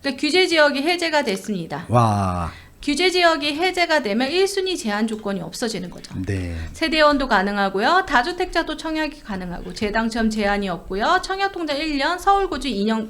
그러니까 규제 지역이 해제가 됐습니다. 와. 규제 지역이 해제가 되면 1순위 제한 조건이 없어지는 거죠. 네. 세대원도 가능하고요. 다주택자도 청약이 가능하고 재당첨 제한이 없고요. 청약통장 1년, 서울거주 2년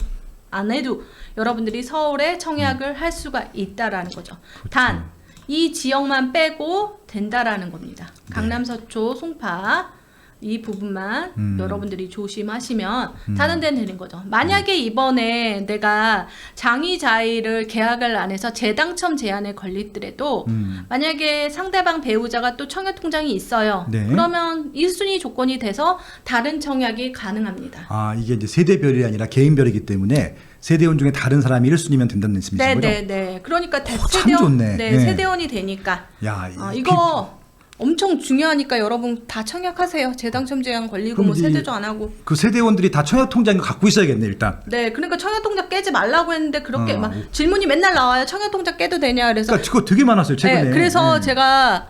안에도 여러분들이 서울에 청약을 할 수가 있다라는 거죠. 그렇죠. 단 이 지역만 빼고 된다라는 겁니다. 네. 강남, 서초, 송파 이 부분만 여러분들이 조심하시면 다른 데는 되는 거죠. 만약에 이번에 내가 장의자의를 계약을 안 해서 재당첨 제한에 걸리더라도 만약에 상대방 배우자가 또 청약통장이 있어요. 네. 그러면 1순위 조건이 돼서 다른 청약이 가능합니다. 아, 이게 이제 세대별이 아니라 개인별이기 때문에 세대원 중에 다른 사람이 1순위면 된다는 말씀이신 거죠? 네네네. 그러니까 참 세대원, 좋네. 네, 네. 세대원이 되니까. 야, 이거 엄청 중요하니까 여러분 다 청약하세요. 재당첨 제한 걸리고 그럼 뭐 이- 세대조 안 하고. 그 세대원들이 다 청약통장을 갖고 있어야겠네, 일단. 네, 그러니까 청약통장 깨지 말라고 했는데 그렇게 어. 막 질문이 맨날 나와요. 청약통장 깨도 되냐? 그래서 그러니까 그거 되게 많았어요, 최근에. 네, 그래서 네. 제가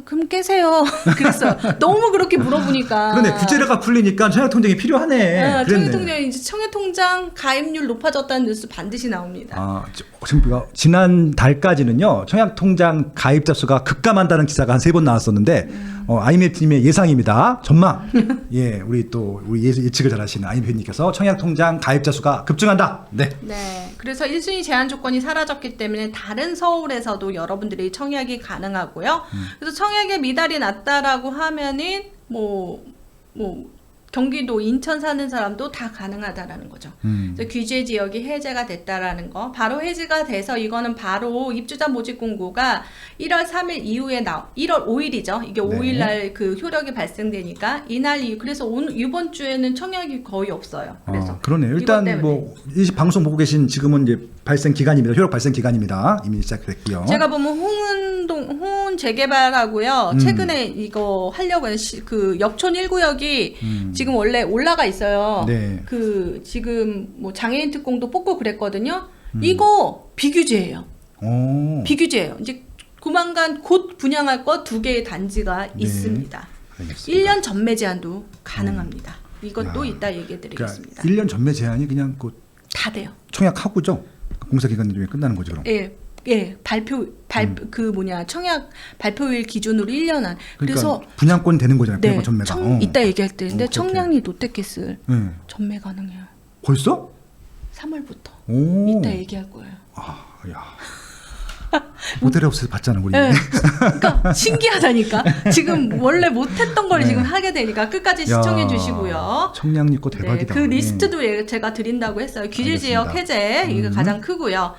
그럼 깨세요. 그랬어요. 너무 그렇게 물어보니까. 그러네, 규제가 풀리니까 청약통장이 필요하네. 그랬네. 청약통장 이제 청약통장 가입률 높아졌다는 뉴스 반드시 나옵니다. 아, 지금 지난 달까지는요, 청약통장 가입자 수가 급감한다는 기사가 한 3번 나왔었는데, IMF님의 예상입니다. 전망. 예, 우리 예측을 잘 하시는 IMF님께서 청약통장 가입자 수가 급증한다. 네. 네, 그래서 1순위 제한 조건이 사라졌기 때문에 다른 서울에서도 여러분들이 청약이 가능하고요. 그래서 청약에 미달이 났다라고 하면은 뭐 경기도, 인천 사는 사람도 다 가능하다라는 거죠. 그래서 규제 지역이 해제가 됐다라는 거. 바로 해제가 돼서 이거는 바로 입주자 모집 공고가 1월 3일 이후에 1월 5일이죠. 이게 네. 5일 날 그 효력이 발생되니까 이날 이후 그래서 이번 주에는 청약이 거의 없어요. 그래서 그러네요. 이것 일단 때문에. 뭐, 이 방송 보고 계신 지금은 이제 발생 기간입니다. 효력 발생 기간입니다. 이미 시작됐고요. 제가 보면 홍은 재개발하고요. 최근에 이거 하려고 해요. 그 역촌 1구역이 지금 원래 올라가 있어요. 네. 그 지금 뭐 장애인 특공도 뽑고 그랬거든요. 이거 비규제예요. 오. 비규제예요. 이제 조만간 곧 분양할 거 2개의 단지가 네. 있습니다. 알겠습니다. 1년 전매 제한도 가능합니다. 이것도 야. 이따 얘기해 드리겠습니다. 그러니까 1년 전매 제한이 그냥 그 다 돼요. 청약하고죠. 공사 기간 중에 끝나는 거죠, 그럼. 예, 그 청약 발표일 기준으로 1년 안. 그러니까 그래서 분양권 되는 거잖아요. 네, 분양권 전매가. 이따 얘기할 텐데 오케이, 청량리 롯데캐슬 네. 전매 가능해요. 벌써? 3월부터. 오. 이따 얘기할 거예요. 아, 야. 모델 하우스에서 봤잖아, 우리. 네. 그러니까 신기하다니까. 지금 원래 못했던 걸 네. 지금 하게 되니까 끝까지 야, 시청해 주시고요. 청량리 거 네, 대박이다. 그 리스트도 제가 드린다고 했어요. 규제 지역 알겠습니다. 해제 이거 가장 크고요.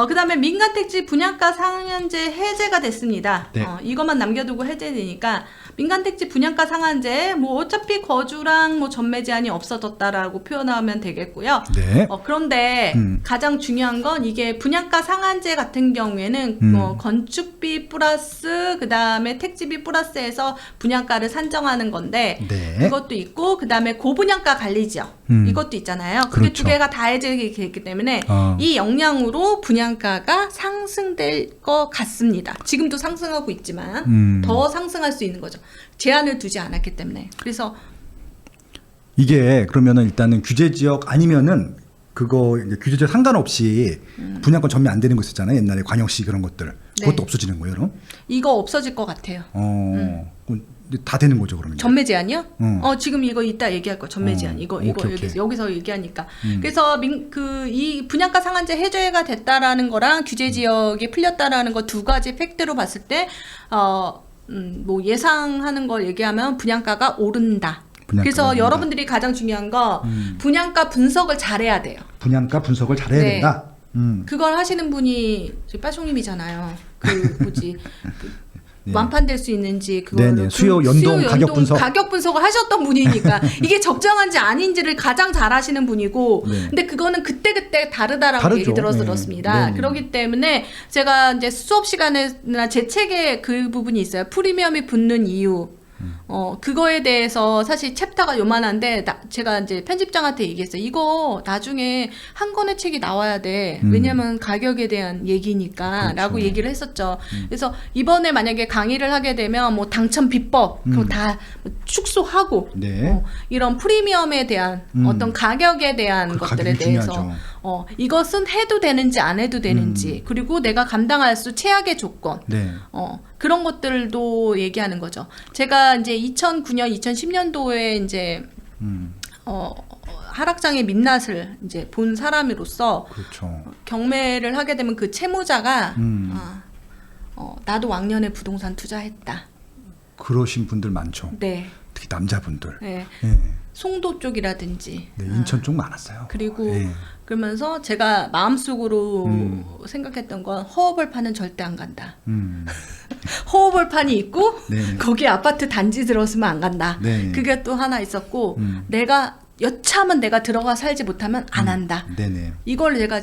그다음에 민간택지 분양가 상한제 해제가 됐습니다. 네. 이것만 남겨두고 해제되니까 민간택지 분양가 상한제 뭐 어차피 거주랑 뭐 전매 제한이 없어졌다라고 표현하면 되겠고요. 네. 그런데 가장 중요한 건 이게 분양가 상한제 같은 경우에는 건축비 플러스 그다음에 택지비 플러스해서 분양가를 산정하는 건데 네. 그것도 있고 그다음에 고분양가 관리지역 이것도 있잖아요. 그게 그렇죠. 두 개가 다 해제되기 됐기 때문에 어. 이 영향으로 분양가가 상승될 것 같습니다. 지금도 상승하고 있지만 더 상승할 수 있는 거죠. 제한을 두지 않았기 때문에. 그래서 이게 그러면은 일단은 규제 지역 아니면은 그거 이제 규제 지역 상관없이 분양권 전매 안 되는 거 있었잖아요. 옛날에 광역시 그런 것들. 그것도 네. 없어지는 거예요, 그럼? 이거 없어질 것 같아요. 그럼 다 되는 거죠, 그러면. 전매 제한이요? 응. 지금 이거 이따 얘기할 거 전매 제한 이거 오케이, 오케이. 여기서 얘기하니까 그래서 이 분양가 상한제 해제가 됐다라는 거랑 규제 지역이 풀렸다라는 거 두 가지 팩트로 봤을 때 뭐 예상하는 걸 얘기하면 분양가가 오른다. 분양가가 그래서 오른다. 여러분들이 가장 중요한 거 분양가 분석을 잘해야 돼요. 분양가 분석을 잘해야 네. 된다. 그걸 하시는 분이 빠숑님이잖아요. 그 뭐지 네. 완판될 수 있는지 그걸 네네. 수요 연동 가격 분석을 하셨던 분이니까 이게 적정한지 아닌지를 가장 잘 하시는 분이고 네. 근데 그거는 그때 다르다라고 다르죠. 얘기 네. 들었습니다. 네. 그렇기 때문에 제가 이제 수업 시간에나 제 책에 그 부분이 있어요. 프리미엄이 붙는 이유. 그거에 대해서 사실 챕터가 요만한데 제가 이제 편집장한테 얘기했어요. 이거 나중에 한 권의 책이 나와야 돼. 왜냐면 가격에 대한 얘기니까 그렇죠. 라고 얘기를 했었죠. 그래서 이번에 만약에 강의를 하게 되면 뭐 당첨 비법 그거 다 축소하고 네. 이런 프리미엄에 대한 어떤 가격에 대한 그 것들에 가격이 대해서 중요하죠. 이것은 해도 되는지 안 해도 되는지 그리고 내가 감당할 수 최악의 조건 네. 그런 것들도 얘기하는 거죠. 제가 이제 2009년, 2010년도에 이제 하락장의 민낯을 이제 본 사람으로서 그렇죠. 경매를 하게 되면 그 채무자가 나도 왕년에 부동산 투자했다. 그러신 분들 많죠. 네. 특히 남자분들. 네. 예. 송도 쪽이라든지. 네, 인천 쪽 많았어요. 그리고 예. 그러면서 제가 마음속으로 생각했던 건 허허벌판은 절대 안 간다. 허허벌판이 있고 네. 거기 아파트 단지 들어서면 안 간다. 네. 그게 또 하나 있었고 내가 여차하면 내가 들어가 살지 못하면 안 한다. 네네. 이걸 제가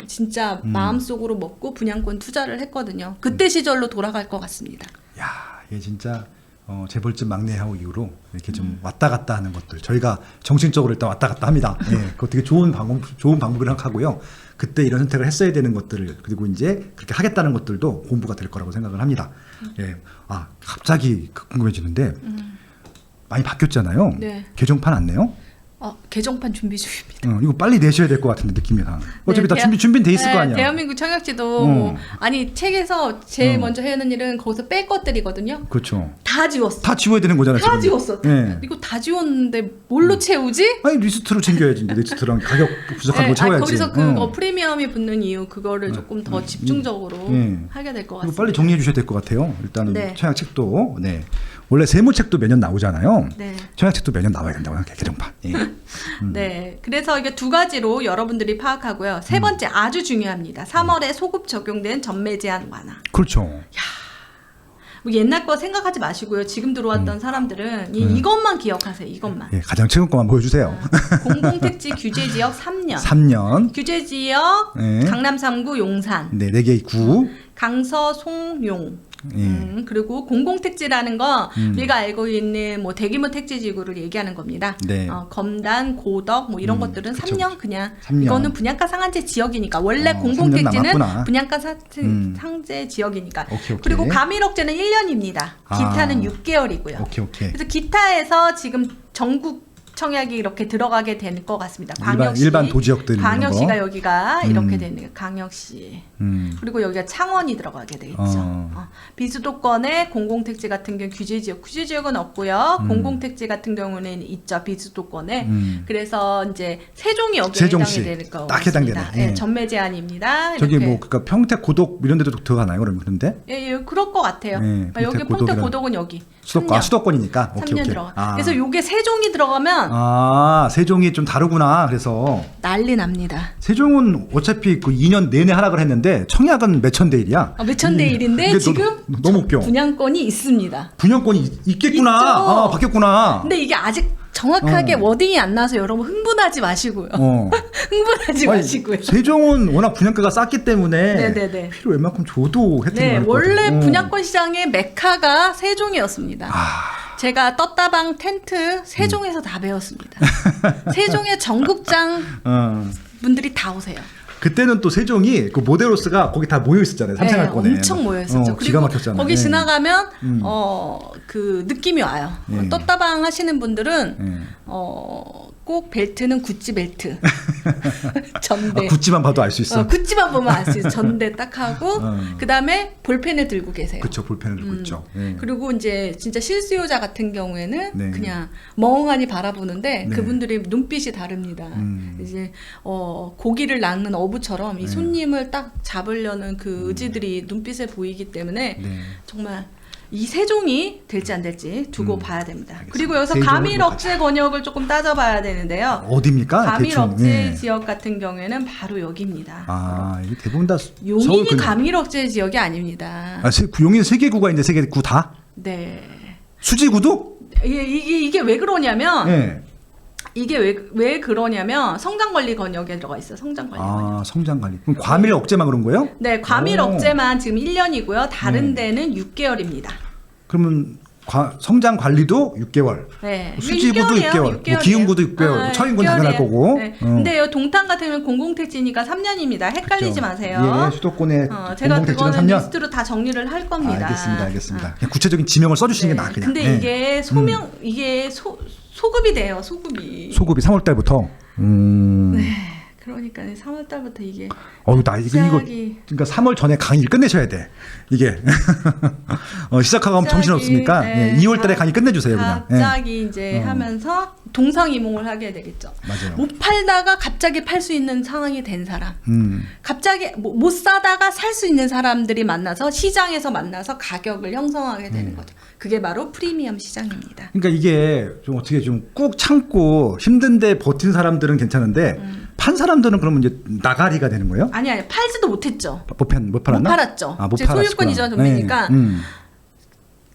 진짜 마음속으로 먹고 분양권 투자를 했거든요. 그때 시절로 돌아갈 것 같습니다. 야, 얘 진짜 재벌집 막내하고 이후로 이렇게 좀 왔다 갔다 하는 것들 저희가 정신적으로 일단 왔다 갔다 합니다. 예, 그거 되게 좋은 방법이라고 하고요. 그때 이런 선택을 했어야 되는 것들을 그리고 이제 그렇게 하겠다는 것들도 공부가 될 거라고 생각을 합니다. 예, 갑자기 궁금해지는데 많이 바뀌었잖아요. 네. 개정판 안 내요? 개정판 준비 중입니다. 이거 빨리 내셔야 될 것 같은데 느낌이랑. 어차피 네, 다 준비는 돼 있을 거 아니야. 대한민국 청약지도 아니 책에서 제일 먼저 해야 하는 일은 거기서 뺄 것들이거든요. 그렇죠. 다 지웠어. 다 지워야 되는 거잖아요. 다 지금. 지웠어. 예. 이거 다 지웠는데 뭘로 채우지? 아니 리스트로 챙겨야지. 리스트랑 가격 분석하는 거 채워야지. 거기서 그거 프리미엄이 붙는 이유 그거를 조금 더 집중적으로 하게 될 것 이거 같습니다. 빨리 정리해 주셔야 될 것 같아요. 일단은 네. 청약책도 원래 세무책도 매년 나오잖아요. 네. 청약책도 매년 나와야 된다고 생각해요. 개정판. 예. 네, 그래서 이게 두 가지로 여러분들이 파악하고요. 세 번째 아주 중요합니다. 3월에 소급 적용된 전매 제한 완화. 그렇죠. 뭐 옛날 거 생각하지 마시고요. 지금 들어왔던 사람들은 이것만 기억하세요. 이것만. 예, 가장 최근 거만 보여주세요. 공공택지 규제 지역 3년. 3년. 규제 지역 네. 강남 3구 용산. 네, 4개 구. 강서 송용. 예. 그리고 공공택지라는 거 우리가 알고 있는 뭐 대규모 택지지구를 얘기하는 겁니다. 네. 검단, 고덕 뭐 이런 것들은 그쵸, 3년 그냥 3년. 이거는 분양가 상한제 지역이니까 원래 3년 공공택지는 남았구나. 분양가 상한제 지역이니까. 오케이. 그리고 과밀억제는 1년입니다. 기타는 6개월이고요. 오케이. 그래서 기타에서 지금 전국 청약이 이렇게 들어가게 될 것 같습니다. 광역시, 일반 도지역들 이런 광역시가 거. 여기가 이렇게 되는 광역시. 그리고 여기가 창원이 들어가게 돼 있죠. 비수도권의 공공택지 같은 경우 규제지역은 없고요. 공공택지 같은 경우는 있죠. 비수도권에. 그래서 이제 세종이 여기에 세종시. 해당이 될 것 딱 같습니다. 해당되네. 예. 전매 제한입니다. 저기 이렇게. 뭐 그러니까 평택 고덕 이런 데도 들어가나요? 그런데? 예, 그럴 것 같아요. 예, 여기 평택 평택 고덕이랑- 고덕은 여기. 수도권이니까. 3년 오케이. 들어가. 그래서 요게 세종이 들어가면 세종이 좀 다르구나. 그래서 난리 납니다. 세종은 어차피 그 2년 내내 하락을 했는데 청약은 몇천 대 일이야. 몇천 대 일인데 이게 지금 너무 웃겨. 분양권이 있습니다. 분양권이 있겠구나. 있죠. 바뀌었구나. 근데 이게 아직 정확하게 워딩이 안 나서 여러분 흥분하지 마시고요. 흥분하지 아니, 마시고요. 세종은 워낙 분양가가 쌌기 때문에 네네네. 필요 웬만큼 줘도 혜택이 네, 많을 것 원래 같아요. 분양권 시장의 메카가 세종이었습니다. 제가 떴다방 텐트 세종에서 다 배웠습니다. 세종의 전국장 분들이 다 오세요. 그때는 또 세종이 그 모데로스가 거기 다 모여 있었잖아요. 삼생활권에. 엄청 모여 있었죠. 기가 그리고 막혔잖아요. 거기 예. 지나가면 그 느낌이 와요. 예. 떴다방 하시는 분들은 꼭 벨트는 구찌 벨트. 전대. 구찌만 봐도 알 수 있어. 구찌만 보면 알 수 있어. 전대 딱 하고 그다음에 볼펜을 들고 계세요. 그렇죠. 볼펜을 들고 있죠. 예. 그리고 이제 진짜 실수요자 같은 경우에는 네. 그냥 멍하니 바라보는데 네. 그분들의 눈빛이 다릅니다. 이제 고기를 낚는 어부처럼 이 손님을 딱 잡으려는 그 의지들이 눈빛에 보이기 때문에 네. 정말 이 세종이 될지 안 될지 두고 봐야 됩니다. 알겠습니다. 그리고 여기서 세종을 가밀억제 권역을 조금 따져봐야 되는데요. 어디입니까? 가밀억제 대충. 예. 지역 같은 경우에는 바로 여기입니다. 이게 대부분 다 용인이 가밀억제 지역이 아닙니다. 용인 세 개 구가 있는데 세 개 구 다? 네. 수지구도? 이게 왜 그러냐면 예. 이게 왜 그러냐면 성장관리 권역에 들어가 있어요. 성장관리 권역. 성장 관리. 그럼 과밀 억제만 그런 거예요? 네, 과밀 억제만 지금 1년이고요. 다른 데는 6개월입니다. 그러면 성장 관리도 6개월. 네. 수지구도 6개월. 뭐 6개월이에요. 기흥구도 6개월. 처인구는 당연할 거고. 네. 근데 요 동탄 같은 경우는 공공택지니까 3년입니다. 헷갈리지 그렇죠. 마세요. 예, 수도권의 제가 공공택지는 그거는 3년. 리스트로 다 정리를 할 겁니다. 알겠습니다. 그냥 구체적인 지명을 써주시는 게 나아 그냥. 근데 네. 이게 이게 소급이 돼요. 소급이. 소급이 3월 달부터. 네. 그러니까 3월 달부터 이게 나 이거 그러니까 3월 전에 강의를 끝내셔야 돼. 이게 시작하고 하면 정신 없으니까 네. 2월 달에 강의 끝내주세요 그냥. 갑자기 이제 하면서 동상이몽을 하게 되겠죠. 맞아요. 못 팔다가 갑자기 팔 수 있는 상황이 된 사람, 갑자기 못 사다가 살 수 있는 사람들이 만나서 시장에서 만나서 가격을 형성하게 되는 거죠. 그게 바로 프리미엄 시장입니다. 그러니까 이게 좀 어떻게 좀 꾹 참고 힘든데 버틴 사람들은 괜찮은데 판 사람들은 그러면 이제 나가리가 되는 거예요? 아니 팔지도 못했죠. 못 팔았나? 못 팔았죠. 못 제 팔았구나. 소유권 이전 전매니까 네.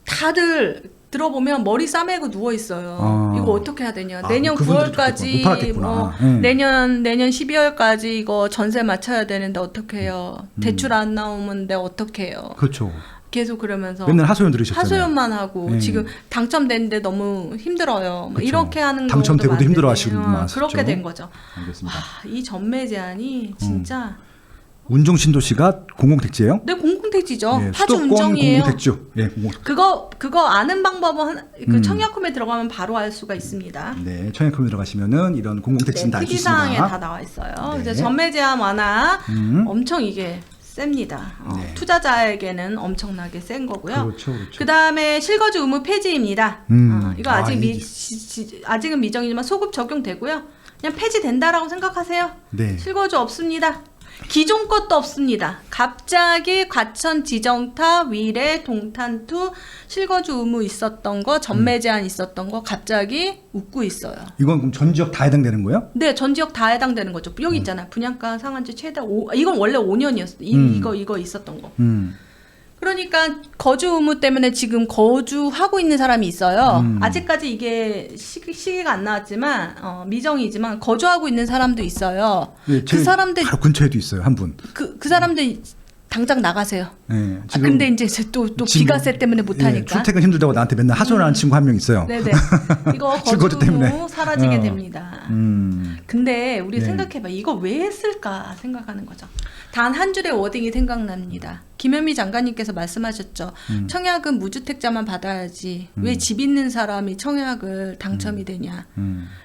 다들 들어보면 머리 싸매고 누워 있어요. 이거 어떻게 해야 되냐? 내년 그분들도 9월까지 못 팔았겠구나. 뭐 내년 12월까지 이거 전세 맞춰야 되는데 어떻게 해요? 대출 안 나오면 내 어떻게 해요? 그렇죠. 계속 그러면서 맨날 하소연 들으셨잖아요. 하소연만 하고 네. 지금 당첨됐는데 너무 힘들어요. 그쵸. 이렇게 하는 당첨되고도 힘들어하시구나. 그렇게 된 거죠. 알겠습니다. 이 전매 제한이 진짜 운정 신도시가 공공택지예요? 네, 공공택지죠. 예, 파주 수도권 운정이에요. 공공택지. 예, 그거 아는 방법은 그 청약홈에 들어가면 바로 알 수가 있습니다. 네, 청약홈에 들어가시면은 이런 공공택지는 다 알 수 있습니다. 특이사항에 다 나와 있어요. 네. 이제 전매 제한 완화 엄청 이게 셉니다. 네. 투자자에게는 엄청나게 센 거고요. 그렇죠. 그다음에 실거주 의무 폐지입니다. 이거 아직은 미정이지만 소급 적용되고요. 그냥 폐지된다라고 생각하세요. 네. 실거주 없습니다. 기존 것도 없습니다. 갑자기 과천 지정타 위례 동탄투 실거주 의무 있었던 거 전매 제한 있었던 거 갑자기 웃고 있어요. 이건 그럼 전 지역 다 해당되는 거예요? 네, 전 지역 다 해당되는 거죠. 여기 있잖아요. 분양가 상한제 최대 이건 원래 5년이었어요. 이거 있었던 거. 그러니까 거주 의무 때문에 지금 거주하고 있는 사람이 있어요. 아직까지 이게 시기가 안 나왔지만 미정이지만 거주하고 있는 사람도 있어요. 네, 그 사람들 바로 근처에도 있어요 한 분. 그 사람들 당장 나가세요. 네, 근데 이제 또 비과세 때문에 못 하니까. 출퇴근 힘들다고 나한테 맨날 하소연하는 친구 한 명 있어요. 네네. 이거 실거주 거주 때문에. 의무 사라지게 됩니다. 근데 우리 네. 생각해봐. 이거 왜 했을까 생각하는 거죠. 단 한 줄의 워딩이 생각납니다. 김현미 장관님께서 말씀하셨죠. 청약은 무주택자만 받아야지. 왜 집 있는 사람이 청약을 당첨이 되냐.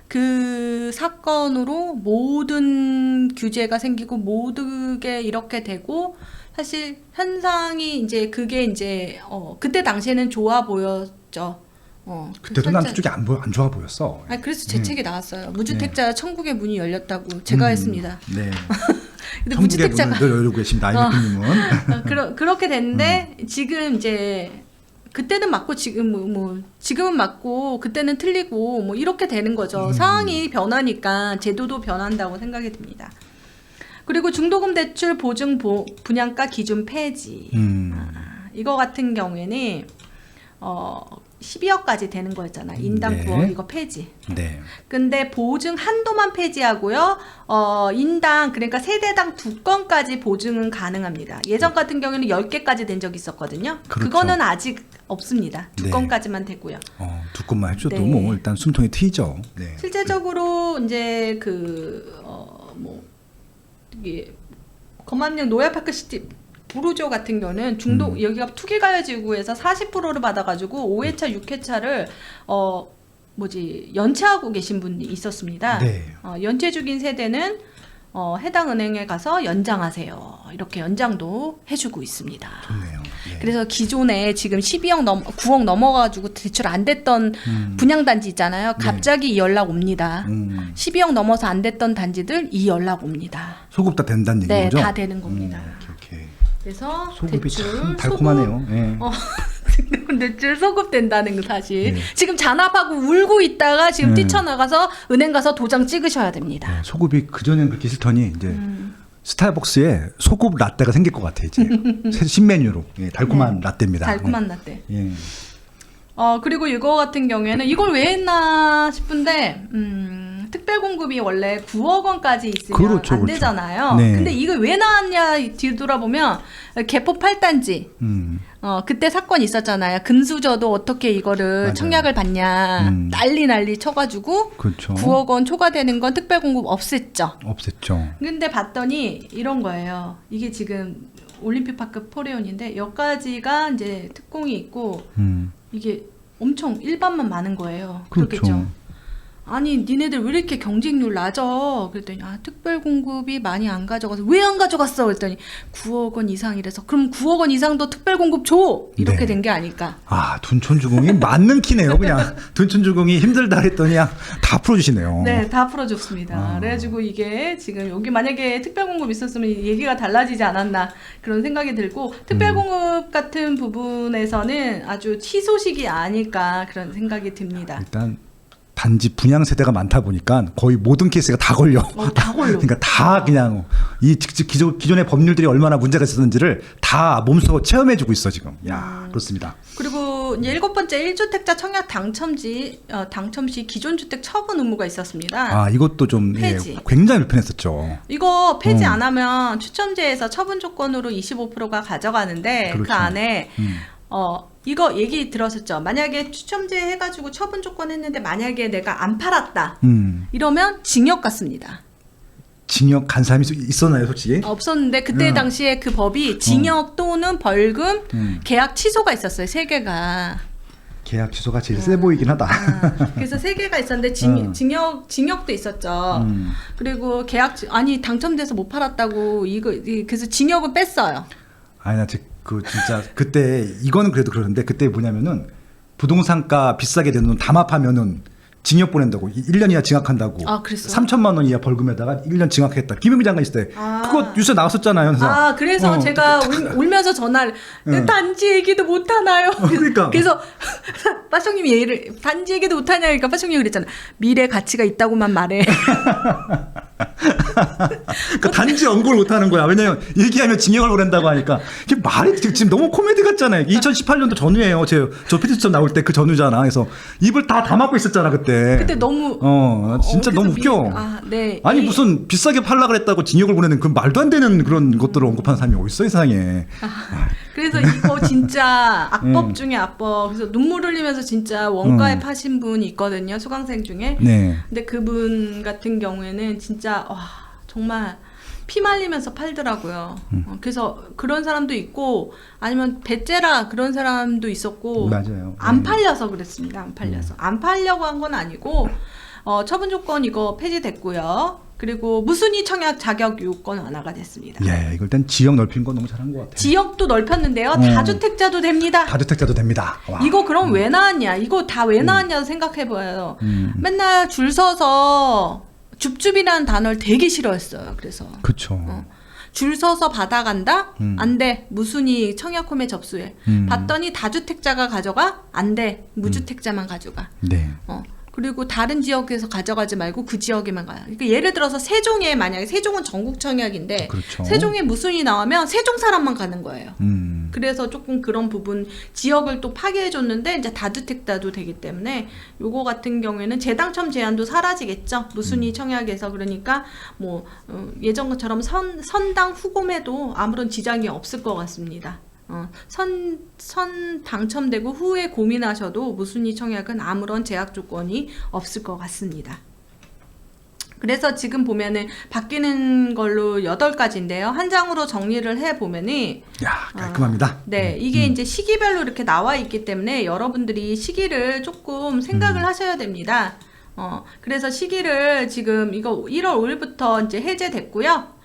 그 사건으로 모든 규제가 생기고 모든 게 이렇게 되고 사실 현상이 이제 그게 이제 그때 당시에는 좋아 보였죠. 그때도 난 쪽이 안 좋아 보였어. 아니 그래서 제 책이 나왔어요. 무주택자 천국의 문이 열렸다고 제가 했습니다. 네. 근데 천국의 무주택자가 문을 늘 열고 계십니다. 아이비님은. 그렇게 됐는데 지금 이제 그때는 맞고 지금 지금은 맞고 그때는 틀리고 뭐 이렇게 되는 거죠. 상황이 변하니까 제도도 변한다고 생각이 듭니다. 그리고 중도금 대출 보증 분양가 기준 폐지. 이거 같은 경우에는 12억까지 되는 거였잖아요. 인당 네. 9억 이거 폐지. 네. 근데 보증 한도만 폐지하고요. 인당 그러니까 세대당 2건까지 보증은 가능합니다. 예전 같은 경우에는 10개까지 된 적이 있었거든요. 그렇죠. 그거는 아직 없습니다. 네. 2건까지만 되고요. 2건만 해줘도 네. 뭐 일단 숨통이 트이죠. 네. 실제적으로 이제 이게 검암역 노야파크시티 부르조 같은 경우는 여기가 투기가요지구에서 40%를 받아가지고 5회차, 6회차를 연체하고 계신 분이 있었습니다. 네. 연체 중인 세대는 해당 은행에 가서 연장하세요. 이렇게 연장도 해주고 있습니다. 좋네요. 네. 그래서 기존에 지금 9억 넘어가지고 대출 안 됐던 분양단지 있잖아요. 갑자기 이 연락 옵니다. 12억 넘어서 안 됐던 단지들 이 연락 옵니다. 소급 다 된다는 얘기죠? 네, 다 되는 겁니다. 오케이. 그래서 소급이 대출, 참 달콤하네요. 네. 대출 소급된다는 거 사실. 네. 지금 잔압하고 울고 있다가 지금 뛰쳐나가서 은행 가서 도장 찍으셔야 됩니다. 네, 소급이 그전에는 그렇게 싫더니 이제 스타벅스에 소급 라떼가 생길 것 같아 이제 신메뉴로 달콤한 라떼입니다. 달콤한 라떼. 예. 그리고 이거 같은 경우에는 이걸 왜 했나 싶은데 특별 공급이 원래 9억 원까지 있으면 그렇죠, 안 그렇죠. 되잖아요. 네. 근데 이거 왜 나왔냐 뒤돌아보면 개포 8단지 그때 사건 있었잖아요. 금수저도 어떻게 이거를 맞아요. 청약을 받냐. 난리 쳐가지고 그렇죠. 9억 원 초과되는 건 특별공급 없앴죠. 없앴죠. 근데 봤더니 이런 거예요. 이게 지금 올림픽파크 포레온인데 여기까지가 이제 특공이 있고 이게 엄청 일반만 많은 거예요. 그렇죠. 그렇겠죠. 아니 니네들 왜 이렇게 경쟁률 낮아? 그랬더니 특별공급이 많이 안 가져가서 왜 안 가져갔어? 그랬더니 9억 원 이상이래서 그럼 9억 원 이상도 특별공급 줘! 이렇게 네. 된 게 아닐까. 둔촌주공이 맞는 키네요. 그냥 둔촌주공이 힘들다 했더니 그냥 다 풀어주시네요. 네, 다 풀어줬습니다. 그래가지고 이게 지금 여기 만약에 특별공급 있었으면 얘기가 달라지지 않았나 그런 생각이 들고 특별공급 같은 부분에서는 아주 희소식이 아닐까 그런 생각이 듭니다. 일단 단지 분양 세대가 많다 보니까 거의 모든 케이스가 다 걸려. 다 걸려. 그러니까 다 그냥 이 기존의 법률들이 얼마나 문제가 있었는지를 다 몸소 체험해주고 있어 지금. 야 그렇습니다. 그리고 이제 7번째 1주택자 청약 당첨 시 기존 주택 처분 의무가 있었습니다. 이것도 좀 폐지. 굉장히 불편했었죠. 이거 폐지 안 하면 추첨제에서 처분 조건으로 25%가 가져가는데 그렇죠. 그 안에 이거 얘기 들었었죠. 만약에 추첨제 해가지고 처분 조건 했는데 만약에 내가 안 팔았다. 이러면 징역 같습니다. 징역 간 사람이 있었나요, 솔직히? 없었는데 그때 당시에 그 법이 징역 또는 벌금, 계약 취소가 있었어요. 3개가. 계약 취소가 제일 세 보이긴 하다. 그래서 3개가 있었는데 징역도 있었죠. 그리고 당첨돼서 못 팔았다고 그래서 징역은 뺐어요. 아니 나 진짜 그때 이거는 그래도 그러는데 그때 뭐냐면은 부동산가 비싸게 되는 돈 담합하면은 징역 보낸다고 1년 이하 징역한다고. 그랬어요? 3천만 원 이하 벌금에다가 1년 징역했다. 김용기 장관 있을 때 그거 뉴스에 나왔었잖아요. 그래서 제가 울면서 전화를 단지 얘기도 못 하나요? 그러니까. 그래서 빠송님이 단지 얘기도 못 하냐 그러니까 빠송님이 그랬잖아. 미래 가치가 있다고만 말해. 그러니까 단지 언급을 못 하는 거야. 왜냐면 얘기하면 징역을 보낸다고 하니까 이게 말이 지금 너무 코미디 같잖아요. 2018년도 전후예요. 저 피디수첩 나올 때 그 전후잖아. 그래서 입을 다 담았고 있었잖아 그때. 그때 너무 진짜 너무 웃겨. 네. 아니 무슨 비싸게 팔라 그랬다고 징역을 보내는 그 말도 안 되는 그런 것들을 언급하는 사람이 어딨어 세상에. 그래서 이거 진짜 악법 중에 악법. 그래서 눈물 흘리면서 진짜 원가에 파신 분이 있거든요. 수강생 중에. 네. 근데 그분 같은 경우에는 진짜 정말 피 말리면서 팔더라고요. 그래서 그런 사람도 있고 아니면 배째라 그런 사람도 있었고 맞아요. 안 팔려서 그랬습니다. 안 팔려서. 안 팔려고 한 건 아니고 처분 조건 이거 폐지됐고요. 그리고 무순위 청약 자격 요건 완화가 됐습니다. 예, 이걸 일단 지역 넓힌 건 너무 잘한 것 같아요. 지역도 넓혔는데요. 다주택자도 됩니다. 다주택자도 됩니다. 와. 이거 그럼 왜 나왔냐? 이거 다 왜 나왔냐 생각해봐요. 맨날 줄 서서 줍줍이라는 단어를 되게 싫어했어요. 그래서 그렇죠. 줄 서서 받아간다? 안 돼. 무순위 청약 홈에 접수해. 봤더니 다주택자가 가져가? 안 돼. 무주택자만 가져가. 네. 그리고 다른 지역에서 가져가지 말고 그 지역에만 가요. 그러니까 예를 들어서 세종에 만약에 세종은 전국 청약인데 그렇죠. 세종에 무순위 나오면 세종 사람만 가는 거예요. 그래서 조금 그런 부분 지역을 또 파괴해 줬는데 이제 다주택자도 되기 때문에 요거 같은 경우에는 재당첨 제한도 사라지겠죠. 무순위 청약에서. 그러니까 뭐 예전처럼 선당 후금에도 아무런 지장이 없을 것 같습니다. 선 당첨되고 후에 고민하셔도 무순위 청약은 아무런 제약 조건이 없을 것 같습니다. 그래서 지금 보면은 바뀌는 걸로 8가지인데요. 한 장으로 정리를 해보면은 야, 깔끔합니다. 네, 이게 이제 시기별로 이렇게 나와 있기 때문에 여러분들이 시기를 조금 생각을 하셔야 됩니다. 그래서 시기를 지금 이거 1월 5일부터 이제 해제됐고요.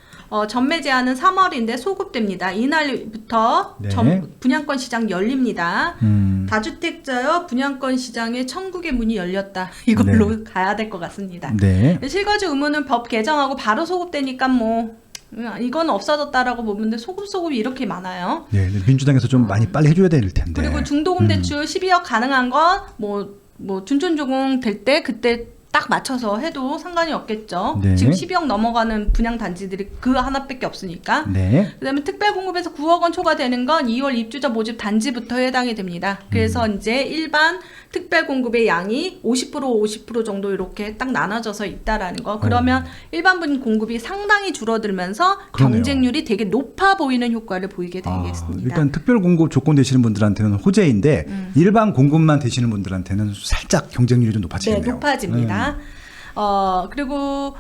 전매 제한은 3월인데 소급됩니다. 이날부터 네. 분양권 시장 열립니다. 다주택자여 분양권 시장에 천국의 문이 열렸다. 이걸로 가야 될 것 같습니다. 네. 실거주 의무는 법 개정하고 바로 소급되니까 뭐 이건 없어졌다라고 보는데 소급이 이렇게 많아요. 네, 민주당에서 좀 많이 빨리 해줘야 될 텐데. 그리고 중도금 대출 12억 가능한 건 뭐 둔촌조공 될 때 그때 딱 맞춰서 해도 상관이 없겠죠. 네. 지금 12억 넘어가는 분양 단지들이 그 하나밖에 없으니까. 네. 그다음에 특별 공급에서 9억 원 초과되는 건 2월 입주자 모집 단지부터 해당이 됩니다. 그래서 이제 일반 특별 공급의 양이 50% 정도 이렇게 딱 나눠져서 있다라는 거. 그러면 일반 분 공급이 상당히 줄어들면서 그러네요. 경쟁률이 되게 높아 보이는 효과를 보이게 되겠습니다. 일단 특별 공급 조건 되시는 분들한테는 호재인데 일반 공급만 되시는 분들한테는 살짝 경쟁률이 좀 높아지겠네요. 네, 높아집니다. 그리고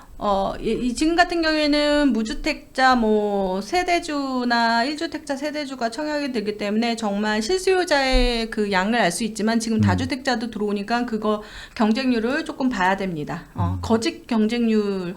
이 지금 같은 경우에는 무주택자 뭐 세대주나 1주택자 세대주가 청약이 되기 때문에 정말 실수요자의 그 양을 알 수 있지만 지금 다주택자도 들어오니까 그거 경쟁률을 조금 봐야 됩니다. 거짓 경쟁률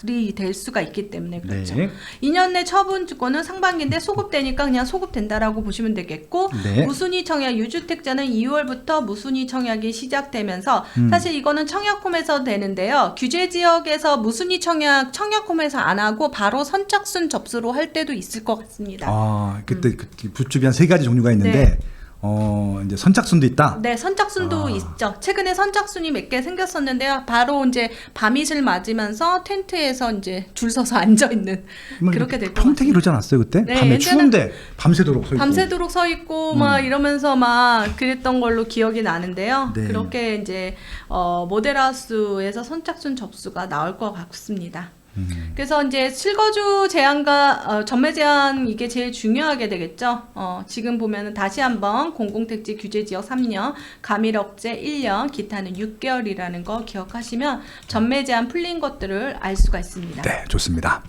이 될 수가 있기 때문에 그렇죠. 네. 2년 내 처분 주권은 상반기인데 소급되니까 그냥 소급된다라고 보시면 되겠고 네. 무순위 청약 유주택자는 2월부터 무순위 청약이 시작되면서 사실 이거는 청약홈에서 되는데요. 규제 지역에서 무순위 청약홈에서 안 하고 바로 선착순 접수로 할 때도 있을 것 같습니다. 그때 그 부축이 한 3가지 종류가 있는데 네. 이제 선착순도 있다. 네, 선착순도 있죠. 최근에 선착순이 몇 개 생겼었는데요. 바로 이제 밤이슬 맞으면서 텐트에서 이제 줄 서서 앉아 있는 그렇게 될 것 같아요. 평택이 이러지 않았어요 그때? 네, 밤에 예전에는 추운데 밤새도록 서 있고. 밤새도록 서 있고 막 이러면서 막 그랬던 걸로 기억이 나는데요. 네. 그렇게 이제 모델하우스에서 선착순 접수가 나올 것 같습니다. 그래서 이제 실거주 제한과 전매 제한 이게 제일 중요하게 되겠죠. 지금 보면은 다시 한번 공공택지 규제 지역 3년, 가밀억제 1년, 기타는 6개월이라는 거 기억하시면 전매 제한 풀린 것들을 알 수가 있습니다. 네, 좋습니다.